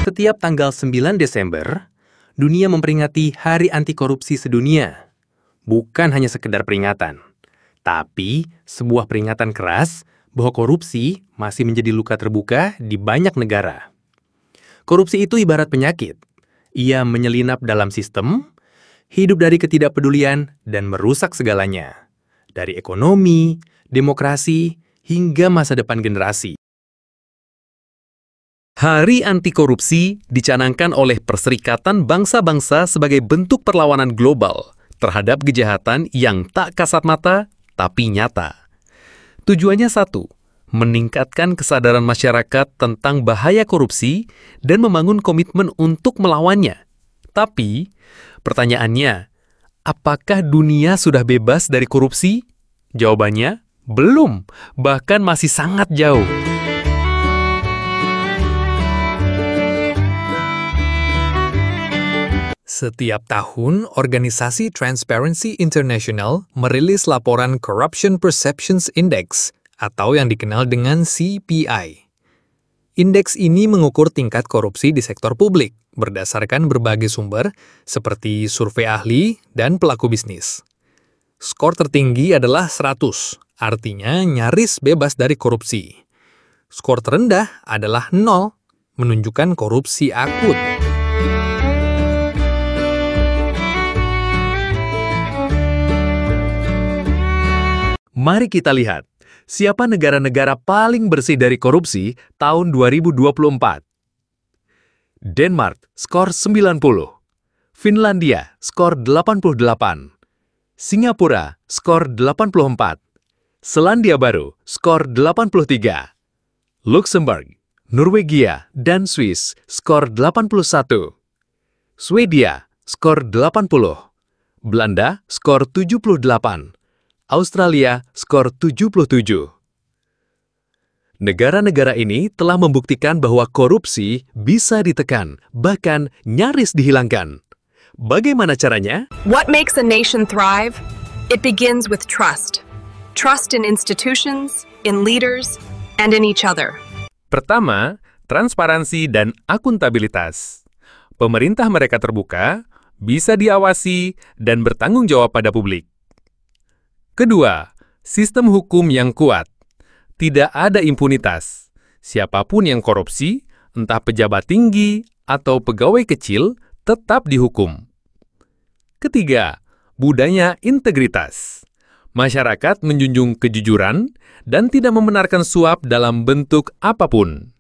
Setiap tanggal 9 Desember, dunia memperingati Hari Anti Korupsi Sedunia. Bukan hanya sekedar peringatan, tapi sebuah peringatan keras bahwa korupsi masih menjadi luka terbuka di banyak negara. Korupsi itu ibarat penyakit. Ia menyelinap dalam sistem, hidup dari ketidakpedulian, dan merusak segalanya. Dari ekonomi, demokrasi, hingga masa depan generasi. Hari Anti Korupsi dicanangkan oleh Perserikatan Bangsa-Bangsa sebagai bentuk perlawanan global terhadap kejahatan yang tak kasat mata, tapi nyata. Tujuannya satu, meningkatkan kesadaran masyarakat tentang bahaya korupsi dan membangun komitmen untuk melawannya. Tapi, pertanyaannya, apakah dunia sudah bebas dari korupsi? Jawabannya, belum, bahkan masih sangat jauh. Setiap tahun, organisasi Transparency International merilis laporan Corruption Perceptions Index, atau yang dikenal dengan CPI. Indeks ini mengukur tingkat korupsi di sektor publik, berdasarkan berbagai sumber, seperti survei ahli dan pelaku bisnis. Skor tertinggi adalah 100, artinya nyaris bebas dari korupsi. Skor terendah adalah 0, menunjukkan korupsi akut. Mari kita lihat, siapa negara-negara paling bersih dari korupsi tahun 2024. Denmark, skor 90. Finlandia, skor 88. Singapura, skor 84. Selandia Baru, skor 83. Luxembourg, Norwegia, dan Swiss, skor 81. Swedia, skor 80. Belanda, skor 78. Australia, skor 77. Negara-negara ini telah membuktikan bahwa korupsi bisa ditekan, bahkan nyaris dihilangkan. Bagaimana caranya? What makes a nation thrive? It begins with trust. Trust in institutions, in leaders, and in each other. Pertama, transparansi dan akuntabilitas. Pemerintah mereka terbuka, bisa diawasi, dan bertanggung jawab pada publik. Kedua, sistem hukum yang kuat. Tidak ada impunitas. Siapapun yang korupsi, entah pejabat tinggi atau pegawai kecil, tetap dihukum. Ketiga, budaya integritas. Masyarakat menjunjung kejujuran dan tidak membenarkan suap dalam bentuk apapun.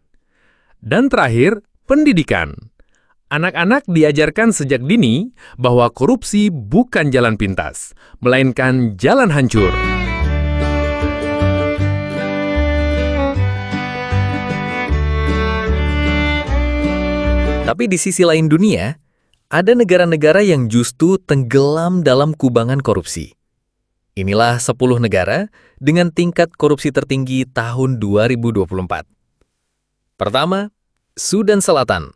Dan terakhir, pendidikan. Anak-anak diajarkan sejak dini bahwa korupsi bukan jalan pintas, melainkan jalan hancur. Tapi di sisi lain dunia, ada negara-negara yang justru tenggelam dalam kubangan korupsi. Inilah 10 negara dengan tingkat korupsi tertinggi tahun 2024. Pertama, Sudan Selatan.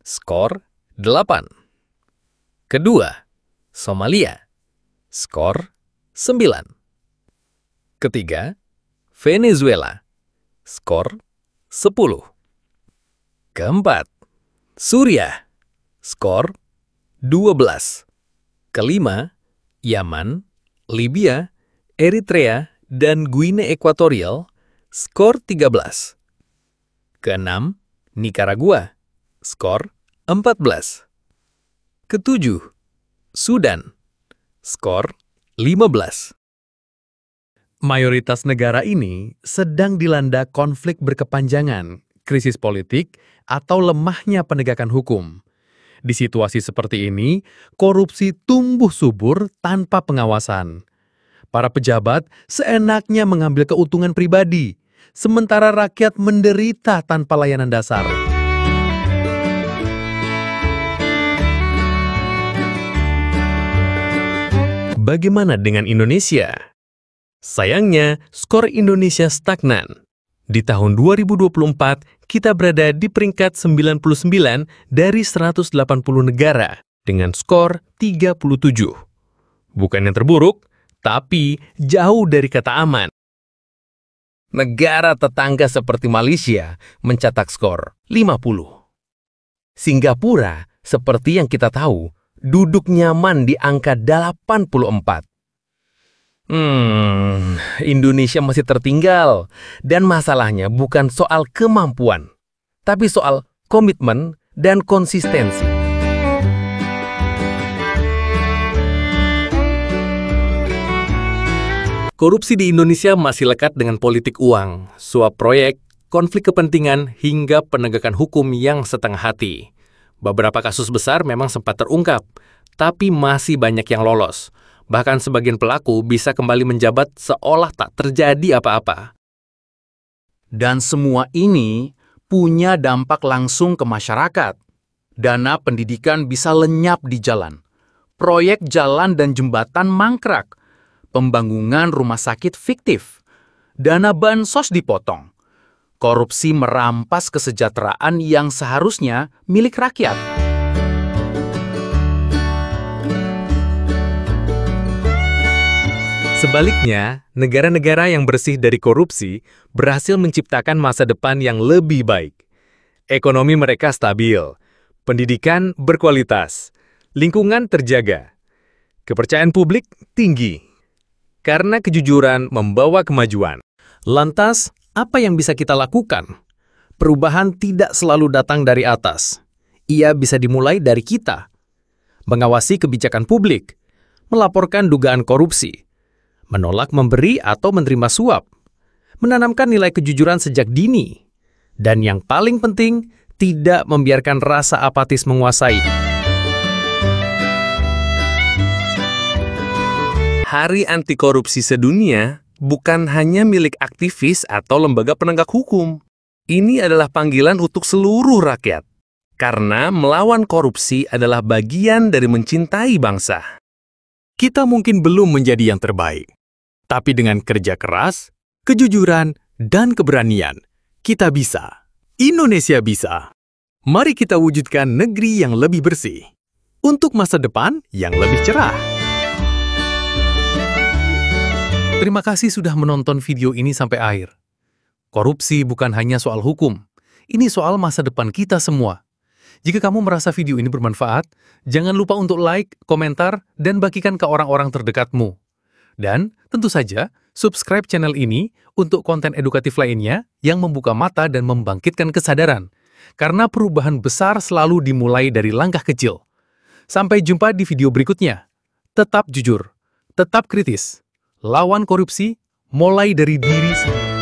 Skor 8. Kedua, Somalia. Skor 9. Ketiga, Venezuela. Skor 10. Keempat, Suriah. Skor 12. Kelima, Yaman, Libya, Eritrea, dan Guinea Ekuatorial. Skor 13. Keenam, Nicaragua. Skor 14. Ketujuh, Sudan. Skor 15. Mayoritas negara ini sedang dilanda konflik berkepanjangan, krisis politik, atau lemahnya penegakan hukum. Di situasi seperti ini, korupsi tumbuh subur tanpa pengawasan. Para pejabat seenaknya mengambil keuntungan pribadi, sementara rakyat menderita tanpa layanan dasar. Bagaimana dengan Indonesia? Sayangnya, skor Indonesia stagnan. Di tahun 2024, kita berada di peringkat 99 dari 180 negara dengan skor 37. Bukan yang terburuk, tapi jauh dari kata aman. Negara tetangga seperti Malaysia mencetak skor 50. Singapura, seperti yang kita tahu, duduk nyaman di angka 84. Indonesia masih tertinggal. Dan masalahnya bukan soal kemampuan, tapi soal komitmen dan konsistensi. Korupsi di Indonesia masih lekat dengan politik uang, suap proyek, konflik kepentingan, hingga penegakan hukum yang setengah hati. Beberapa kasus besar memang sempat terungkap, tapi masih banyak yang lolos. Bahkan sebagian pelaku bisa kembali menjabat seolah tak terjadi apa-apa. Dan semua ini punya dampak langsung ke masyarakat. Dana pendidikan bisa lenyap di jalan. Proyek jalan dan jembatan mangkrak. Pembangunan rumah sakit fiktif. Dana bansos dipotong. Korupsi merampas kesejahteraan yang seharusnya milik rakyat. Sebaliknya, negara-negara yang bersih dari korupsi berhasil menciptakan masa depan yang lebih baik. Ekonomi mereka stabil, pendidikan berkualitas, lingkungan terjaga, kepercayaan publik tinggi. Karena kejujuran membawa kemajuan. Lantas, apa yang bisa kita lakukan? Perubahan tidak selalu datang dari atas. Ia bisa dimulai dari kita. Mengawasi kebijakan publik, melaporkan dugaan korupsi, menolak memberi atau menerima suap, menanamkan nilai kejujuran sejak dini, dan yang paling penting, tidak membiarkan rasa apatis menguasai. Hari Anti Korupsi Sedunia bukan hanya milik aktivis atau lembaga penegak hukum. Ini adalah panggilan untuk seluruh rakyat. Karena melawan korupsi adalah bagian dari mencintai bangsa. Kita mungkin belum menjadi yang terbaik. Tapi dengan kerja keras, kejujuran, dan keberanian, kita bisa. Indonesia bisa. Mari kita wujudkan negeri yang lebih bersih. Untuk masa depan yang lebih cerah. Terima kasih sudah menonton video ini sampai akhir. Korupsi bukan hanya soal hukum. Ini soal masa depan kita semua. Jika kamu merasa video ini bermanfaat, jangan lupa untuk like, komentar, dan bagikan ke orang-orang terdekatmu. Dan tentu saja, subscribe channel ini untuk konten edukatif lainnya yang membuka mata dan membangkitkan kesadaran. Karena perubahan besar selalu dimulai dari langkah kecil. Sampai jumpa di video berikutnya. Tetap jujur, tetap kritis. Lawan korupsi, mulai dari diri sendiri.